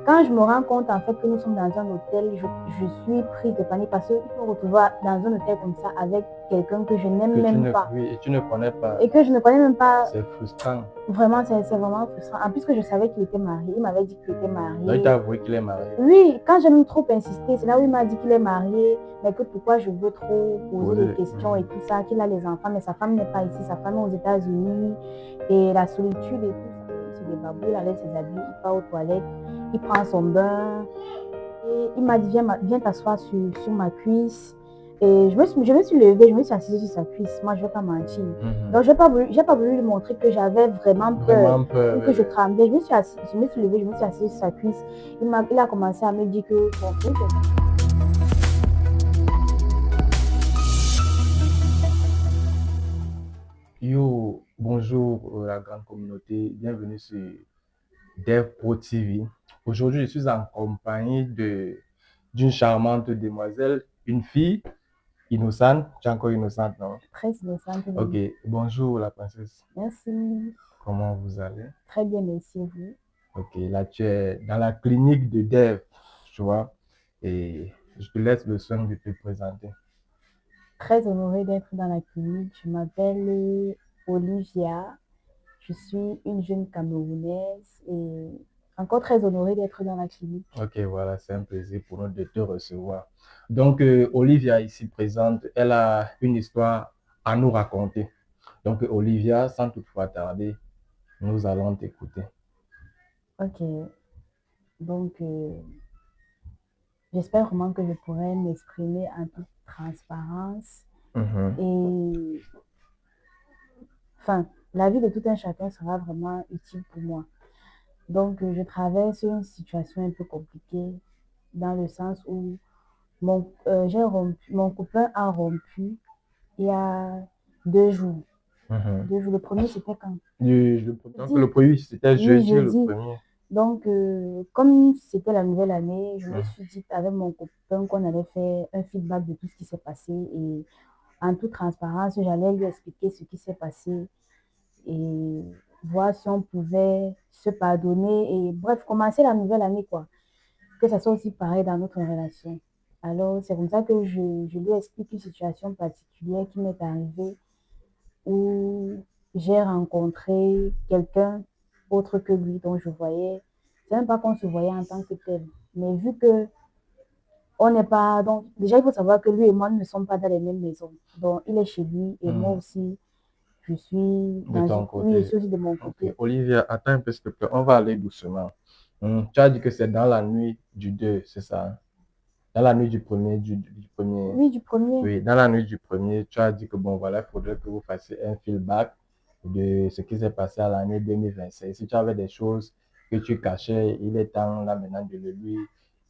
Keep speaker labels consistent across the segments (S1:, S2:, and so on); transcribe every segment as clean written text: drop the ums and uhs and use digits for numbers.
S1: quand je me rends compte en fait que nous sommes dans un hôtel, je suis prise de panique parce que je me retrouve dans un hôtel comme ça avec quelqu'un que je n'aime même pas.
S2: Oui, et tu ne connais pas.
S1: Et que je ne connais même pas.
S2: C'est frustrant.
S1: Vraiment, c'est vraiment frustrant. En plus que je savais qu'il était marié, il m'avait dit qu'il était marié.
S2: Donc il t'a avoué qu'il est marié.
S1: Oui, quand j'ai même trop insisté, c'est là où il m'a dit qu'il est marié, mais que pourquoi je veux trop poser des questions et tout ça, qu'il a les enfants, mais sa femme n'est pas ici, sa femme est aux États-Unis, et la solitude et tout ça. Il se débarbouille, il enlève ses habits, il part aux toilettes, il prend son bain, et il m'a dit viens t'asseoir sur ma cuisse. Et je me suis levée, je me suis assise sur sa cuisse. Moi, je ne vais pas mentir. Donc, je n'ai pas voulu lui montrer que j'avais vraiment peur, ou que je tremblais. Je me suis levée, je me suis assise sur sa cuisse. Il a commencé à me dire que son truc.
S2: Yo, bonjour la grande communauté, bienvenue sur DevPro TV. Aujourd'hui, je suis en compagnie d'une charmante demoiselle, une fille innocente. Tu es encore innocente, non?
S1: Très innocente.
S2: Ok, bonjour la princesse.
S1: Merci.
S2: Comment vous allez?
S1: Très bien, merci vous.
S2: Ok, là tu es dans la clinique de Dev, tu vois, et je te laisse le soin de te présenter.
S1: Très honorée d'être dans la clinique. Je m'appelle Olivia. Je suis une jeune Camerounaise et encore très honorée d'être dans la clinique.
S2: Ok, voilà, c'est un plaisir pour nous de te recevoir. Donc, Olivia ici présente, elle a une histoire à nous raconter. Donc, Olivia, sans toutefois tarder, nous allons t'écouter.
S1: Ok, donc j'espère vraiment que je pourrai m'exprimer en toute transparence. Et enfin, la vie de tout un chacun sera vraiment utile pour moi. Donc, je traverse une situation un peu compliquée dans le sens où mon copain a rompu il y a 2 jours. 2 jours. Le premier, c'était quand?
S2: Donc, le premier, c'était jeudi, le premier.
S1: Donc, comme c'était la nouvelle année, je me suis dit avec mon copain qu'on allait faire un feedback de tout ce qui s'est passé et en toute transparence, j'allais lui expliquer ce qui s'est passé et voir si on pouvait se pardonner et bref, commencer la nouvelle année, quoi. Que ça soit aussi pareil dans notre relation. Alors, c'est comme ça que je lui explique une situation particulière qui m'est arrivée où j'ai rencontré quelqu'un autre que lui dont je voyais. C'est même pas qu'on se voyait en tant que tel, mais vu que on n'est pas. Donc, déjà, il faut savoir que lui et moi ne sommes pas dans les mêmes maisons. Donc, il est chez lui et moi aussi, je suis
S2: de ton côté.
S1: Oui, je suis aussi de mon côté.
S2: Okay. Olivia, attends un peu, s'il te plaît. On va aller doucement. Tu as dit que c'est dans la nuit du 2, c'est ça? Dans la nuit du premier, du premier.
S1: Oui, du premier.
S2: Oui, dans la nuit du premier, tu as dit que bon, voilà, il faudrait que vous fassiez un feedback de ce qui s'est passé à l'année 2025. Si tu avais des choses que tu cachais, il est temps là maintenant de le lui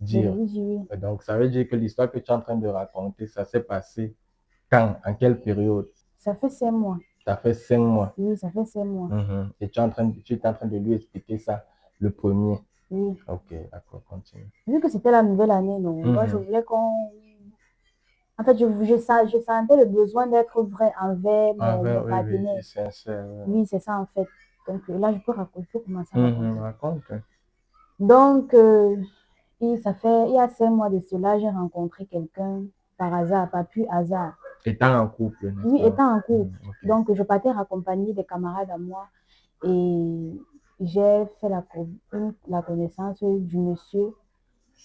S2: dire.
S1: Oui.
S2: Donc, ça veut dire que l'histoire que tu es en train de raconter, ça s'est passé quand? En quelle période?
S1: Ça fait 5 mois.
S2: Ça fait 5 mois.
S1: Oui, ça fait 5 mois.
S2: Et tu es en train de lui expliquer ça, le premier.
S1: Oui.
S2: Ok, d'accord, continue.
S1: Vu que c'était la nouvelle année, non, moi je voulais qu'on... En fait, je sentais le besoin d'être vrai envers mon partenaire.
S2: Oui, sincère.
S1: Oui, c'est ça en fait. Donc là, je peux commencer à raconter.
S2: Raconte.
S1: Donc, il y a 5 mois de cela, j'ai rencontré quelqu'un par hasard, pas plus hasard.
S2: Étant en couple.
S1: Oui, étant en couple. Okay. Donc, je partais accompagner des camarades à moi et j'ai fait la connaissance du monsieur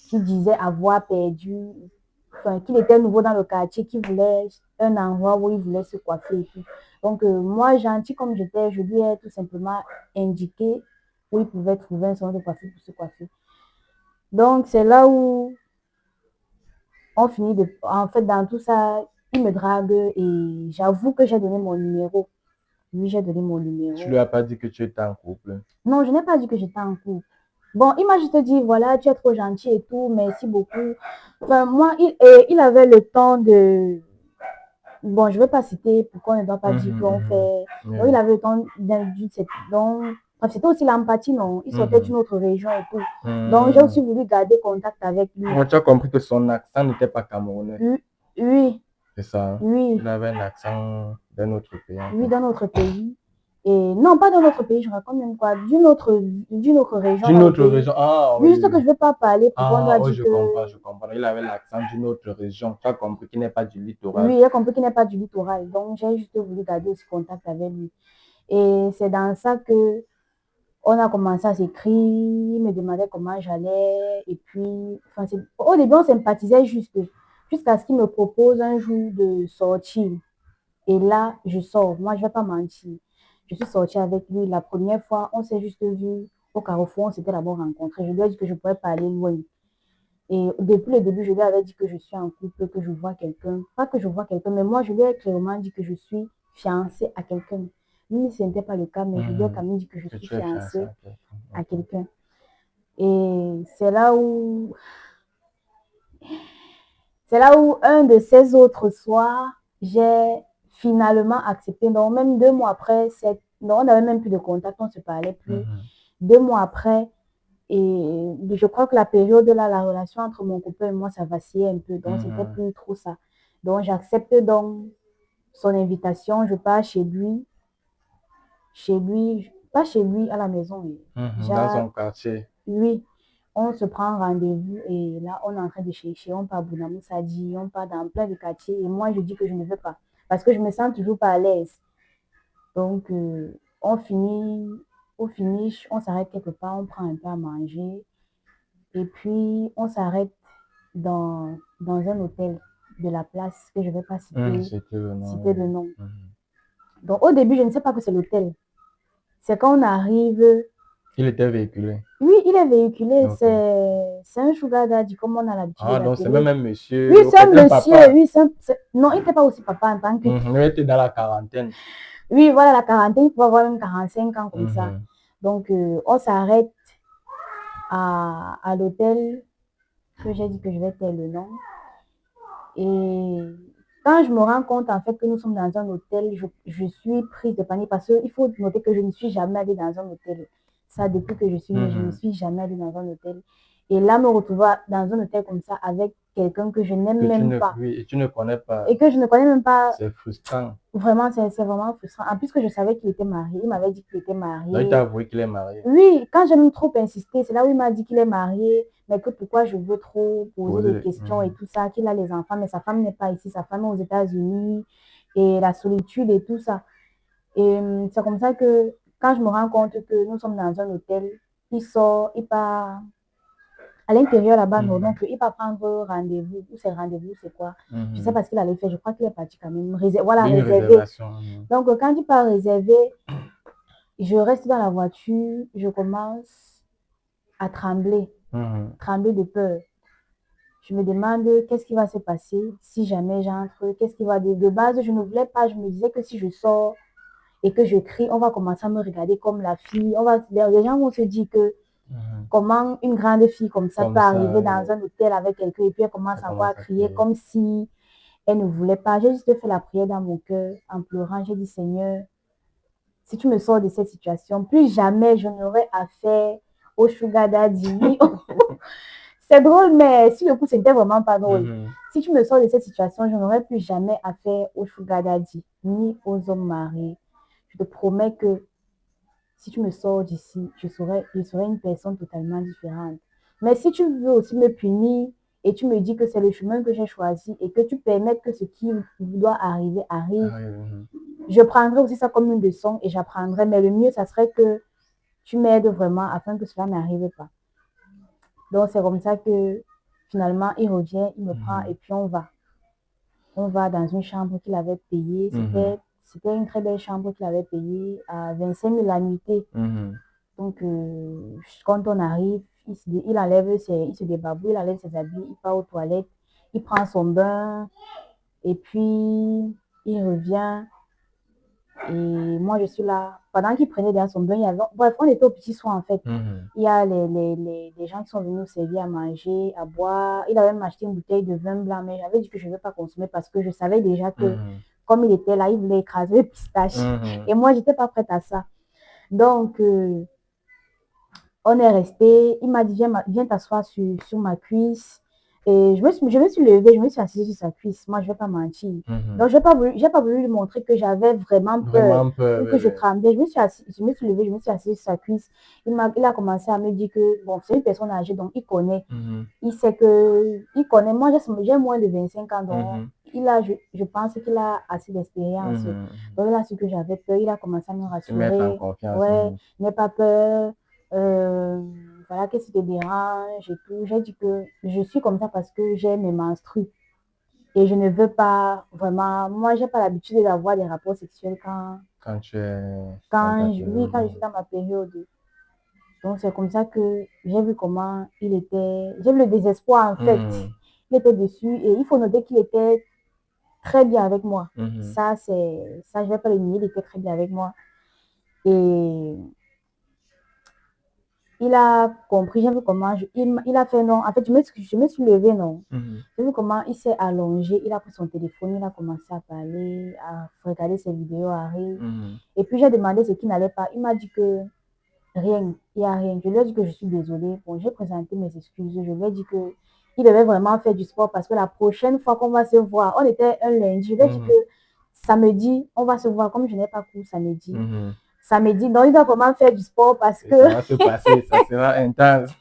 S1: qui disait avoir perdu, enfin, qu'il était nouveau dans le quartier, qui voulait un endroit où il voulait se coiffer et tout. Donc, moi, gentil comme j'étais, je lui ai tout simplement indiqué où il pouvait trouver un salon de coiffure pour se coiffer. Donc, c'est là où on finit de... En fait, dans tout ça, il me drague et j'avoue que j'ai donné mon numéro. Oui, j'ai donné mon numéro.
S2: Tu lui as pas dit que tu étais en couple?
S1: Non, je n'ai pas dit que j'étais en couple. Bon, il m'a juste dit, voilà, tu es trop gentil et tout, merci beaucoup. Enfin, moi, il avait le temps de... Bon, je ne vais pas citer pourquoi on ne doit pas dire qu'on fait... Donc, il avait le temps d'induire cette... Donc, c'était aussi l'empathie, non? Il sortait d'une autre région et tout. Donc, j'ai aussi voulu garder contact avec lui.
S2: Tu as compris que son accent n'était pas camerounais?
S1: Oui.
S2: C'est ça?
S1: Oui.
S2: Il avait un accent d'un autre pays.
S1: Oui, d'un autre pays. Et non, pas dans notre pays, je raconte même quoi, d'une autre région
S2: D'une
S1: dans le
S2: autre
S1: pays.
S2: région. Ah,
S1: Oui,
S2: oui,
S1: juste
S2: oui,
S1: que je
S2: oui.
S1: ne vais pas parler pour qu'on
S2: Ah,
S1: doit
S2: oh,
S1: dire
S2: je comprends,
S1: que
S2: je comprends. Il avait l'accent d'une autre région. Tu as compris qu'il n'est pas du littoral.
S1: oui, il a compris qu'il n'est pas du littoral. Donc, j'ai juste voulu garder aussi contact avec lui. Et c'est dans ça que on a commencé à s'écrire, il me demandait comment j'allais. Et puis, enfin, au début, on sympathisait juste, jusqu'à ce qu'il me propose un jour de sortir. Et là, je sors. Moi, je ne vais pas mentir. Je suis sortie avec lui. La première fois, on s'est juste vu au carrefour. On s'était d'abord rencontrés. Je lui ai dit que je ne pourrais pas aller loin. Et depuis le début, je lui avais dit que je suis en couple, que je vois quelqu'un. Pas que je vois quelqu'un, mais moi, je lui ai clairement dit que je suis fiancée à quelqu'un. Même si ce n'était pas le cas, mais je lui ai quand même dit que je
S2: Que
S1: suis
S2: tu es fiancé
S1: fiancée
S2: à quelqu'un.
S1: à
S2: Ok.
S1: quelqu'un. Et c'est là où un de ces autres soirs, j'ai finalement accepté. Donc, même 2 mois après, donc, on n'avait même plus de contact, on ne se parlait plus. 2 mois après, et je crois que la période là, la relation entre mon copain et moi, ça vacillait un peu. Donc, c'était plus trop ça. Donc, j'accepte donc son invitation. Je pars pas chez lui à la maison.
S2: Dans son quartier.
S1: Oui, on se prend rendez-vous et là, on est en train de chercher. On part à Bounamou Sadi, on part dans plein de quartiers. Et moi, je dis que je ne veux pas parce que je me sens toujours pas à l'aise. Donc, au finish, on s'arrête quelque part, on prend un peu à manger. Et puis, on s'arrête dans un hôtel de la place que je ne vais pas
S2: C'était le nom.
S1: citer le nom. Donc, au début, je ne sais pas que c'est l'hôtel. C'est quand on arrive.
S2: Il était véhiculé.
S1: Oui, il est véhiculé.
S2: Ok.
S1: C'est un sugar daddy, comme on a l'habitude de
S2: Ah, donc c'est même
S1: l'appeler.
S2: un
S1: Oui,
S2: monsieur, au
S1: c'est un
S2: fait, un
S1: monsieur.
S2: papa.
S1: Oui, non, il n'était pas aussi papa en tant que.
S2: Il était dans la quarantaine.
S1: Oui, voilà, la quarantaine, il faut avoir même 45 ans comme ça. Donc, on s'arrête à l'hôtel que j'ai dit que je vais taire le nom. Et quand je me rends compte en fait que nous sommes dans un hôtel, je suis prise de panique parce qu'il faut noter que je ne suis jamais allée dans un hôtel. Ça, depuis que je suis née, je ne suis jamais allée dans un hôtel. Et là, me retrouver dans un hôtel comme ça avec quelqu'un que je n'aime même pas.
S2: Oui, et tu ne connais pas.
S1: Et que je ne connais même pas.
S2: C'est frustrant.
S1: Vraiment, c'est vraiment frustrant. En plus que je savais qu'il était marié. Il m'avait dit qu'il était marié.
S2: Donc, il t'a avoué qu'il est marié.
S1: Oui, quand j'ai même trop insisté, c'est là où il m'a dit qu'il est marié, mais que pourquoi je veux trop poser des questions et tout ça, qu'il a les enfants, mais sa femme n'est pas ici, sa femme est aux États-Unis, et la solitude et tout ça. Et c'est comme ça que quand je me rends compte que nous sommes dans un hôtel, il sort, il part à l'intérieur là-bas, non, donc il va prendre rendez-vous. Ou c'est rendez-vous, c'est quoi? Je sais pas ce qu'il allait faire, je crois qu'il est parti quand même. Voilà,
S2: Une
S1: réservé.
S2: réservation.
S1: Donc quand il part réservé, je reste dans la voiture, je commence à trembler de peur. Je me demande qu'est-ce qui va se passer si jamais j'entre, qu'est-ce qui va de base, je ne voulais pas, je me disais que si je sors et que je crie, on va commencer à me regarder comme la fille, les gens vont se dire que comment une grande fille comme ça peut arriver dans un hôtel avec quelqu'un et puis elle commence encore à crier comme si elle ne voulait pas. J'ai juste fait la prière dans mon cœur en pleurant, j'ai dit Seigneur, si tu me sors de cette situation, plus jamais je n'aurai affaire au sugar daddy. C'est drôle, mais si le coup, c'était vraiment pas drôle. Si tu me sors de cette situation, je n'aurai plus jamais affaire au sugar daddy, ni aux hommes mariés. Je te promets que si tu me sors d'ici, je serai une personne totalement différente. Mais si tu veux aussi me punir et tu me dis que c'est le chemin que j'ai choisi et que tu permets que ce qui doit arriver arrive, je prendrai aussi ça comme une leçon et j'apprendrai. Mais le mieux, ça serait que tu m'aides vraiment afin que cela n'arrive pas. Donc, c'est comme ça que finalement, il revient, il me prend et puis on va. On va dans une chambre qu'il avait payée. C'était une très belle chambre qu'il avait payée à 25 000 la nuitée. Donc, quand on arrive, il se débarbouille, il enlève ses habits, il part aux toilettes, il prend son bain et puis il revient. Et moi, je suis là. Pendant qu'il prenait derrière son bain, bref, on était au petit soin en fait. Il y a les gens qui sont venus nous servir à manger, à boire. Il avait même acheté une bouteille de vin blanc, mais j'avais dit que je ne vais pas consommer parce que je savais déjà que, comme il était là, il voulait écraser le pistache. Et moi, je n'étais pas prête à ça. Donc, on est resté. Il m'a dit, viens t'asseoir sur ma cuisse. Et je me suis levée, je me suis assise sur sa cuisse. Moi, je ne vais pas mentir. Donc, je n'ai pas voulu lui montrer que j'avais vraiment peur
S2: Vraiment peur,
S1: ou que je tremblais. Je me suis levée, je me suis assise sur sa cuisse. Il a commencé à me dire que, bon, c'est une personne âgée, donc il connaît. Il sait que, il connaît. Moi, j'ai moins de 25 ans, donc je pense qu'il a assez d'expérience. Donc, il a su que j'avais peur. Il a commencé à me
S2: Te mettre en
S1: rassurer.
S2: confiance.
S1: Ouais, n'aie pas peur. Voilà, qu'est-ce qui te dérange et tout. J'ai dit que je suis comme ça parce que j'ai mes menstrues. Et je ne veux pas vraiment. Moi, j'ai pas l'habitude d'avoir des rapports sexuels
S2: Quand tu es dans ta
S1: oui, quand je
S2: période.
S1: suis dans ma période. Donc, c'est comme ça que j'ai vu comment il était. J'ai vu le désespoir, en fait. Il était dessus et il faut noter qu'il était très bien avec moi. Ça, je vais pas le nier, il était très bien avec moi. Et il a compris, j'ai vu comment, il a fait non. En fait, je me suis levée, non. J'ai vu comment il s'est allongé, il a pris son téléphone, il a commencé à parler, à regarder ses vidéos, à rire. Et puis j'ai demandé ce qui n'allait pas. Il m'a dit que rien, il n'y a rien. Je lui ai dit que je suis désolée. Bon, j'ai présenté mes excuses. Je lui ai dit que il devait vraiment faire du sport parce que la prochaine fois qu'on va se voir, on était un lundi. Je lui ai dit que samedi, on va se voir. Comme je n'ai pas cours samedi. Samedi, donc il doit vraiment faire du sport parce que.
S2: Ça va se passer, ça sera intense.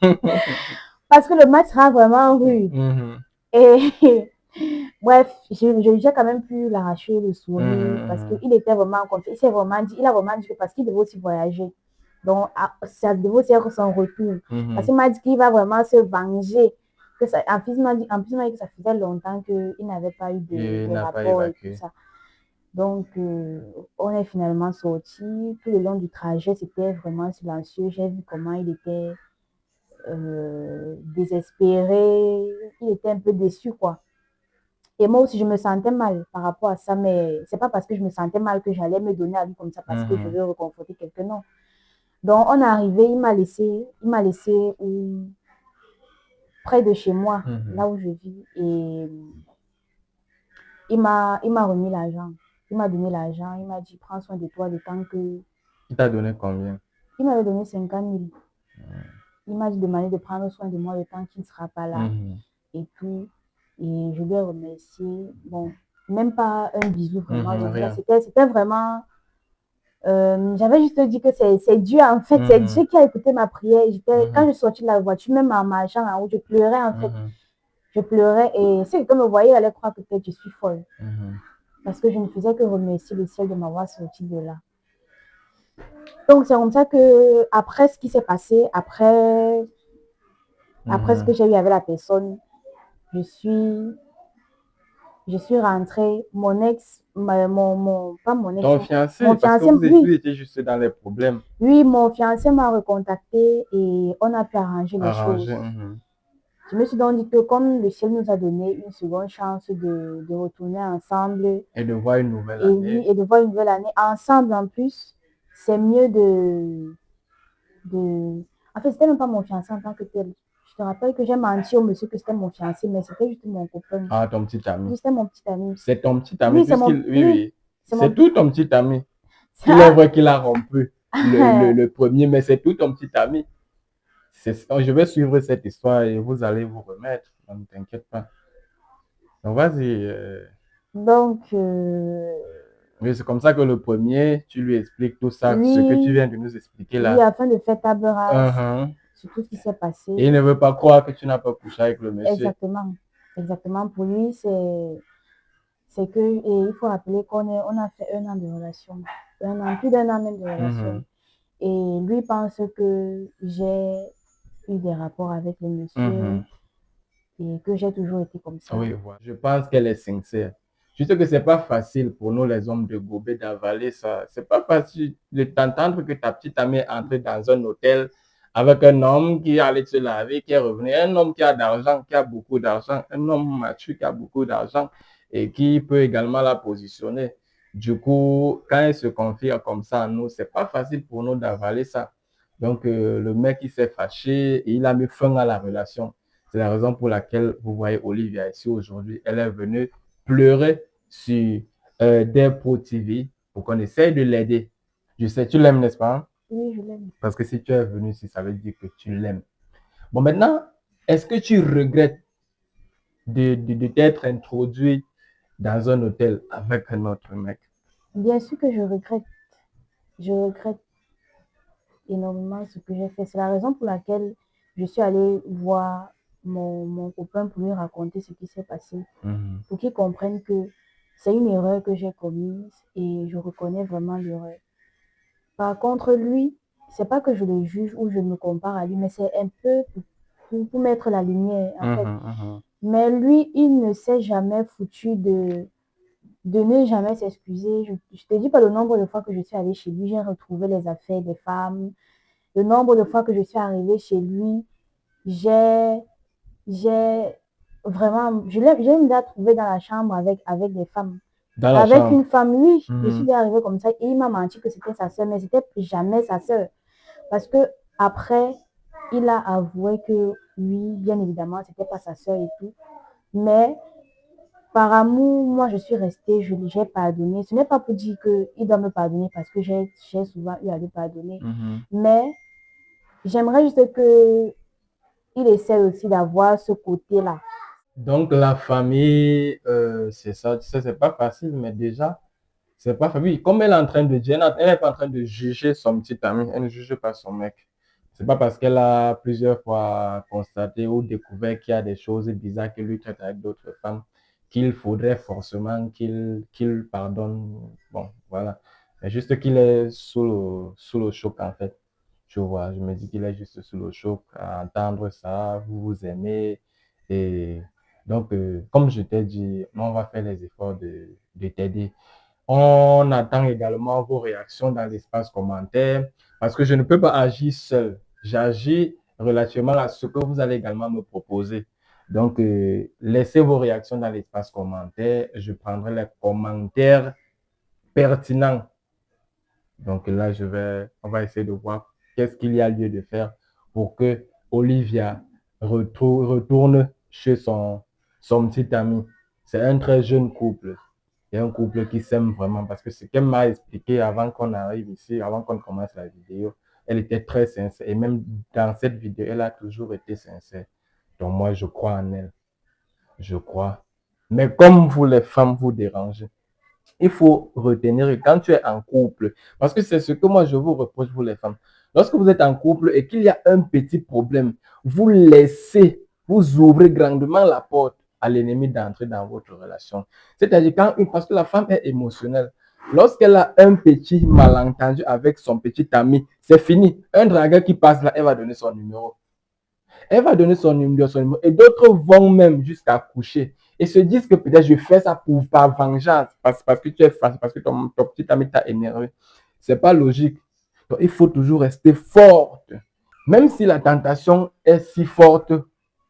S1: Parce que le match sera vraiment rude. Et bref, j'ai quand même pu l'arracher le sourire parce qu'il était vraiment content. Il a vraiment dit que parce qu'il devait aussi voyager. Donc, ça devait aussi être son retour. Parce qu'il m'a dit qu'il va vraiment se venger. En plus, il m'a dit que ça faisait longtemps qu'il n'avait pas eu de rapport et tout ça. Donc, on est finalement sortis. Tout le long du trajet, c'était vraiment silencieux. J'ai vu comment il était désespéré. Il était un peu déçu, quoi. Et moi aussi, je me sentais mal par rapport à ça, mais c'est pas parce que je me sentais mal que j'allais me donner à lui comme ça parce que je veux reconforter quelqu'un, non. Donc, on est arrivé, il m'a laissé près de chez moi, là où je vis, et il m'a remis l'argent. Il m'a donné l'argent, il m'a dit, prends soin de toi le temps que...
S2: Il t'a donné combien?
S1: Il m'avait donné 50 000. Il m'a demandé de prendre soin de moi le temps qu'il ne sera pas là et tout. Et je lui ai remercié. Bon, même pas un bisou, vraiment. C'était vraiment... j'avais juste dit que c'est Dieu, en fait. C'est Dieu qui a écouté ma prière. Quand je sortis de la voiture, même en marchant en haut, je pleurais, en fait. Je pleurais et si quelqu'un me voyait, il allait croire que peut-être je suis folle. Parce que je ne faisais que remercier le ciel de m'avoir sorti de là. Donc, c'est comme ça que, après ce qui s'est passé, après ce que j'ai eu avec la personne, je suis rentrée. Mon ex, pas mon ex.
S2: Ton fiancé,
S1: mon
S2: parce que
S1: fiancé,
S2: vous étiez juste dans les problèmes.
S1: Oui, mon fiancé m'a recontacté et on a pu arranger les choses. Je me suis donc dit que comme le ciel nous a donné une seconde chance de retourner ensemble.
S2: Et de voir une nouvelle année.
S1: Oui, et de voir une nouvelle année ensemble en plus, c'est mieux En fait, c'était même pas mon fiancé en tant que tel. Je te rappelle que j'ai menti au monsieur que c'était mon fiancé, mais c'était juste mon copain.
S2: Ah, ton petit ami.
S1: Oui, c'était mon petit ami.
S2: C'est ton petit ami.
S1: Oui, c'est mon...
S2: Oui. C'est tout ton petit ami. Il est vrai qu'il a rompu le premier, mais c'est tout ton petit ami. Je vais suivre cette histoire et vous allez vous remettre. Ne t'inquiète pas. Donc, vas-y.
S1: Donc,
S2: oui, c'est comme ça que le premier, tu lui expliques tout ça, ce que tu viens de nous expliquer là.
S1: Oui, afin de faire table rase sur tout ce qui s'est passé.
S2: Et il ne veut pas croire que tu n'as pas couché avec le monsieur.
S1: Exactement. Exactement. Pour lui, c'est que, et il faut rappeler on a fait 1 an de relation. Plus d'1 an même de relation. Et lui pense que j'ai eu des rapports avec le monsieur et que j'ai toujours été comme ça.
S2: Oui, voilà. Je pense qu'elle est sincère. Je sais que c'est pas facile pour nous les hommes de gober, d'avaler ça. C'est pas facile de t'entendre que ta petite amie est entrée dans un hôtel avec un homme qui allait se laver, qui est revenu, un homme qui a d'argent, qui a beaucoup d'argent, un homme mature qui a beaucoup d'argent et qui peut également la positionner. Du coup, quand elle se confie comme ça à nous, c'est pas facile pour nous d'avaler ça. Donc, le mec, il s'est fâché et il a mis fin à la relation. C'est la raison pour laquelle vous voyez Olivia ici aujourd'hui. Elle est venue pleurer sur DevPro TV pour qu'on essaye de l'aider. Je sais, tu l'aimes, n'est-ce pas?
S1: Oui, je l'aime.
S2: Parce que si tu es venu ici, ça veut dire que tu l'aimes. Bon, maintenant, est-ce que tu regrettes de t'être introduit dans un hôtel avec un autre mec?
S1: Bien sûr que je regrette. Je regrette énormément ce que j'ai fait. C'est la raison pour laquelle je suis allée voir mon copain pour lui raconter ce qui s'est passé,
S2: Mhm.
S1: pour qu'il comprenne que c'est une erreur que j'ai commise et je reconnais vraiment l'erreur. Par contre, lui, c'est pas que je le juge ou je me compare à lui, mais c'est un peu pour mettre la lumière, en fait.
S2: Mhm, mhm.
S1: Mais lui, il ne s'est jamais foutu de ne jamais s'excuser. Je te dis pas le nombre de fois que je suis allée chez lui, j'ai retrouvé les affaires des femmes. Le nombre de fois que je suis arrivée chez lui, j'ai, j'ai vraiment, j'ai même déjà trouvé dans la chambre avec des femmes.
S2: Dans la
S1: Avec
S2: chambre.
S1: une femme, oui, je suis
S2: Mhm.
S1: déjà arrivée comme ça et il m'a menti que c'était sa sœur, mais c'était jamais sa sœur. Parce que après, il a avoué que oui, bien évidemment, c'était pas sa sœur et tout. Mais par amour, moi, je suis restée, j'ai pardonné. Ce n'est pas pour dire qu'il doit me pardonner parce que j'ai souvent eu à lui pardonner.
S2: Mhm.
S1: Mais j'aimerais juste que il essaie aussi d'avoir ce côté-là.
S2: Donc, la famille, c'est ça, tu sais, c'est pas facile, mais déjà, c'est pas facile. Oui, comme elle est en train de dire, elle n'est pas en train de juger son petit ami, elle ne juge pas son mec. C'est pas parce qu'elle a plusieurs fois constaté ou découvert qu'il y a des choses bizarres que lui traite avec d'autres femmes qu'il faudrait forcément qu'il pardonne. Bon, voilà. C'est juste qu'il est sous le choc, en fait. Tu vois, je me dis qu'il est juste sous le choc à entendre ça, vous vous aimez. Et donc, comme je t'ai dit, on va faire les efforts de t'aider. On attend également vos réactions dans l'espace commentaire parce que je ne peux pas agir seul. J'agis relativement à ce que vous allez également me proposer. Donc, laissez vos réactions dans l'espace commentaire. Je prendrai les commentaires pertinents. Donc là, on va essayer de voir qu'est-ce qu'il y a lieu de faire pour que Olivia retourne chez son petit ami. C'est un très jeune couple. C'est un couple qui s'aime vraiment parce que ce qu'elle m'a expliqué avant qu'on arrive ici, avant qu'on commence la vidéo, elle était très sincère. Et même dans cette vidéo, elle a toujours été sincère. Donc moi, je crois en elle. Je crois. Mais comme vous, les femmes, vous dérangez, il faut retenir que quand tu es en couple, parce que c'est ce que moi je vous reproche, vous les femmes, lorsque vous êtes en couple et qu'il y a un petit problème, vous laissez, vous ouvrez grandement la porte à l'ennemi d'entrer dans votre relation. C'est-à-dire parce que la femme est émotionnelle. Lorsqu'elle a un petit malentendu avec son petit ami, c'est fini. Un dragueur qui passe là, elle va donner son numéro. Elle va donner son numéro et d'autres vont même jusqu'à coucher et se disent que peut-être je fais ça par vengeance parce que tu es fâché, parce que ton petit ami t'a énervé. C'est pas logique. Donc, il faut toujours rester forte. Même si la tentation est si forte,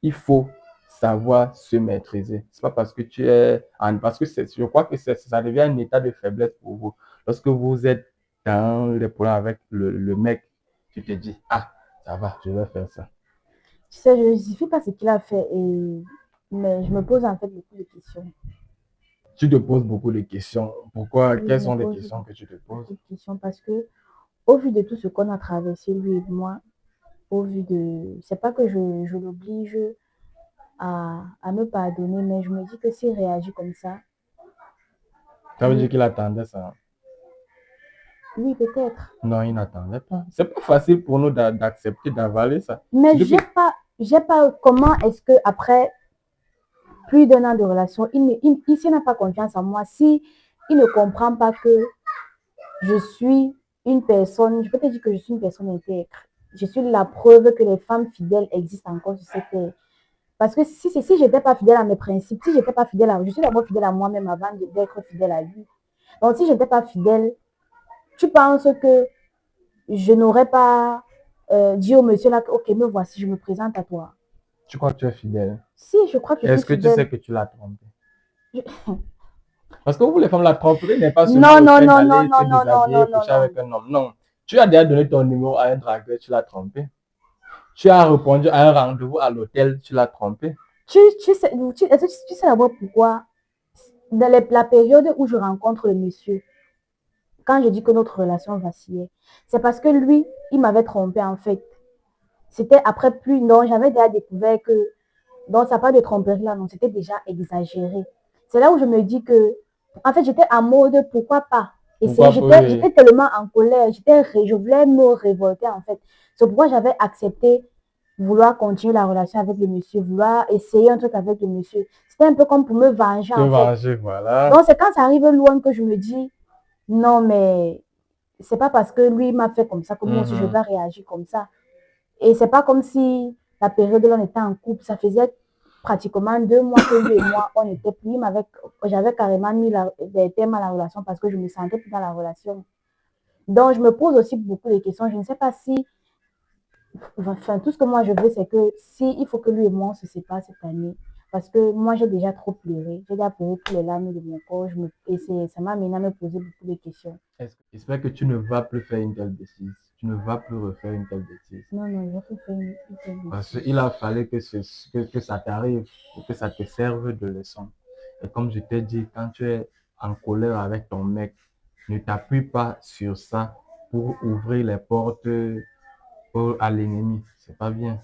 S2: il faut savoir se maîtriser. C'est pas parce que tu es parce que je crois que ça devient un état de faiblesse pour vous. Lorsque vous êtes dans les problèmes avec le mec, tu te dis, ah, ça va, je vais faire ça.
S1: Tu sais, je ne justifie pas ce qu'il a fait, mais je me pose en fait beaucoup de questions.
S2: Tu te poses beaucoup de questions. Pourquoi?
S1: Oui, je
S2: Quelles
S1: me
S2: sont les
S1: pose
S2: questions que tu te poses?
S1: beaucoup de questions parce que, au vu de tout ce qu'on a traversé, lui et moi, au vu de. C'est pas que je l'oblige à me pardonner, mais je me dis que s'il réagit comme ça,
S2: Ça veut dire
S1: oui,
S2: qu'il attendait ça.
S1: oui peut-être.
S2: Non, il n'attendait pas. C'est pas facile pour nous d'accepter, d'avaler ça.
S1: Mais
S2: Surtout que
S1: j'ai pas, comment est-ce que après plus d'un an de relation, s'il n'a pas confiance en moi, si il ne comprend pas que je suis une personne, je peux te dire que je suis une personne intègre. Je suis la preuve que les femmes fidèles existent encore sur cette terre. Parce que si je n'étais pas fidèle à mes principes, si je n'étais pas fidèle je suis d'abord fidèle à moi-même avant d'être fidèle à lui. Donc si je n'étais pas fidèle, tu penses que je n'aurais pas dit au monsieur là, ok, me voici, je me présente à toi.
S2: tu crois que tu es fidèle.
S1: Si, je crois que je suis
S2: Est-ce que tu sais
S1: fidèle.
S2: que tu l'as trompé? Parce que vous, les femmes, la tromperie n'est pas seulement
S1: Non,
S2: le
S1: non,
S2: fait
S1: non, non,
S2: d'aller te
S1: non, non, non,
S2: déshabiller,
S1: non, non,
S2: coucher
S1: non.
S2: avec un homme. Non. Tu as déjà donné ton numéro à un dragueur, tu l'as trompé. Tu as répondu à un rendez-vous à l'hôtel, tu l'as trompé.
S1: Tu sais d'abord pourquoi, dans la période où je rencontre le monsieur, quand je dis que notre relation vacillait, c'est parce que il m'avait trompé en fait. C'était après plus, non, j'avais déjà découvert que Donc, ça n'a pas de tromperie là, non, c'était déjà exagéré. C'est là où je me dis que, en fait, j'étais en mode pourquoi pas essayer.
S2: Pourquoi pas?
S1: J'étais tellement en colère, je voulais me révolter en fait. C'est pourquoi j'avais accepté vouloir continuer la relation avec le monsieur, vouloir essayer un truc avec le monsieur. C'était un peu comme pour me venger
S2: Te
S1: en fait.
S2: venger, voilà.
S1: Donc, c'est quand ça arrive loin que je me dis, non, mais c'est pas parce que lui m'a fait comme ça que moi aussi je
S2: Mhm.
S1: vais réagir comme ça. Et c'est pas comme si la période où on était en couple, ça faisait pratiquement 2 mois que lui et moi, on était plus. J'avais carrément mis des thèmes à la relation parce que je me sentais plus dans la relation. Donc, je me pose aussi beaucoup de questions. Je ne sais pas si, enfin, tout ce que moi je veux, c'est que si il faut que lui et moi on se sépare cette année, parce que moi j'ai déjà trop pleuré, j'ai déjà pleuré tous les larmes de mon corps, et ça m'a amené à me poser beaucoup de questions.
S2: J'espère que tu ne vas plus faire une telle bêtise. Tu ne vas plus refaire une telle bêtise.
S1: Non, non, je vais faire une
S2: Parce
S1: bêtise.
S2: qu'il a fallu que ça t'arrive et que ça te serve de leçon. Et comme je t'ai dit, quand tu es en colère avec ton mec, ne t'appuie pas sur ça pour ouvrir les portes à l'ennemi. C'est pas bien.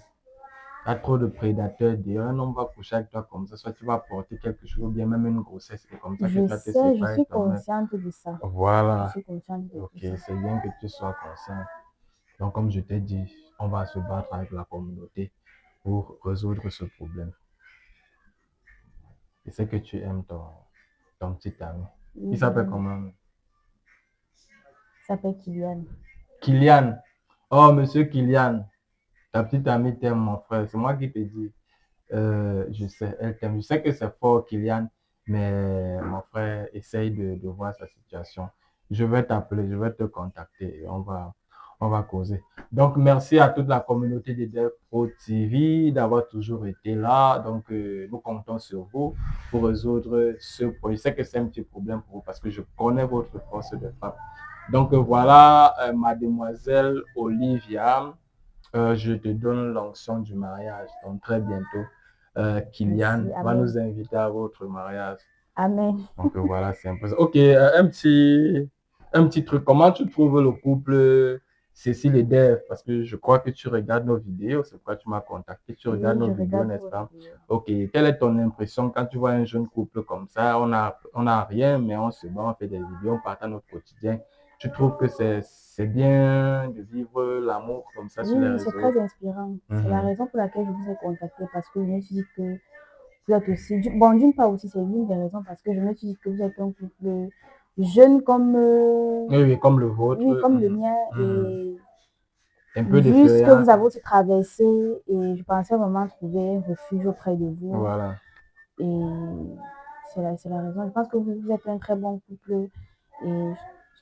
S2: Il y a trop de prédateurs dehors. Un homme va coucher avec toi comme ça, soit tu vas porter quelque chose ou bien même une grossesse. C'est comme ça que
S1: Je
S2: tu vas te
S1: sais, je
S2: séparer de
S1: suis
S2: ton mec.
S1: consciente de ça. Je
S2: Voilà.
S1: suis consciente de
S2: Ok,
S1: tout ça.
S2: c'est bien que tu sois conscient. Donc, comme je t'ai dit, on va se battre avec la communauté pour résoudre ce problème. Je sais que tu aimes ton petit ami.
S1: Oui,
S2: Il
S1: je
S2: s'appelle
S1: l'aime.
S2: comment?
S1: Il s'appelle Kylian.
S2: Kylian. Oh, monsieur Kylian, ta petite amie t'aime, mon frère. C'est moi qui te dis. Je sais, elle t'aime. Je sais que c'est fort, Kylian, mais mon frère essaye de voir sa situation. Je vais t'appeler, je vais te contacter et on va causer. Donc, merci à toute la communauté de Dev Pro TV d'avoir toujours été là. Donc, nous comptons sur vous pour résoudre ce problème. Je sais que c'est un petit problème pour vous parce que je connais votre force de frappe. Donc, voilà, mademoiselle Olivia. Je te donne l'onction du mariage. Donc, très bientôt, Kylian
S1: Merci.
S2: va nous
S1: Amen.
S2: inviter à votre mariage.
S1: Amen.
S2: Donc, voilà, c'est important. Ok, un petit truc. Comment tu trouves le couple Cécile et Dave? Parce que je crois que tu regardes nos vidéos. C'est pourquoi tu m'as contacté. Tu regardes
S1: Oui,
S2: nos
S1: je
S2: vidéos,
S1: regarde
S2: n'est-ce
S1: vos
S2: pas?
S1: vidéos.
S2: Ok, quelle est ton impression quand tu vois un jeune couple comme ça? On a rien, mais on se bat, on fait des vidéos, on partage notre quotidien. Tu trouves que c'est bien de vivre l'amour comme ça
S1: Oui,
S2: sur les
S1: oui, c'est
S2: réseaux?
S1: très inspirant. C'est la
S2: Mhm.
S1: raison pour laquelle je vous ai contacté parce que je me suis dit que vous êtes aussi. Bon, d'une part aussi, c'est l'une des raisons parce que je me suis dit que vous êtes un couple jeune comme,
S2: Oui, oui, comme le
S1: oui,
S2: vôtre.
S1: comme le
S2: Mhm.
S1: mien.
S2: Mhm.
S1: Et
S2: Un peu
S1: vu ce que
S2: d'expérience.
S1: vous avez aussi traversé, et je pensais vraiment trouver un refuge auprès de vous.
S2: Voilà.
S1: Et c'est la raison. Je pense que vous êtes un très bon couple. Et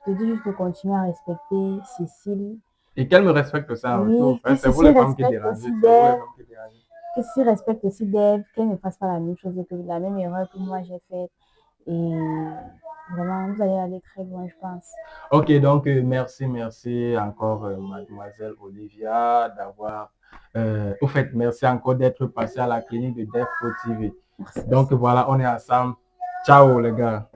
S1: je te dis juste de continuer à respecter Cécile.
S2: Et qu'elle me respecte aussi en retour.
S1: Oui, que
S2: C'est vous les
S1: Cécile
S2: femmes qui
S1: respecte
S2: dérangez.
S1: aussi
S2: C'est vous les
S1: Dave.
S2: femmes qui dérangez.
S1: Que Cécile respecte aussi Dave. Qu'elle ne fasse pas la même chose, que la même erreur que moi j'ai faite. Et vraiment, vous allez aller très loin, je pense.
S2: Ok, donc merci encore, mademoiselle Olivia, d'avoir. Au fait, merci encore d'être passée à la clinique de Dev Pro TV.
S1: Merci
S2: Donc
S1: aussi.
S2: voilà, on est ensemble. Ciao les gars.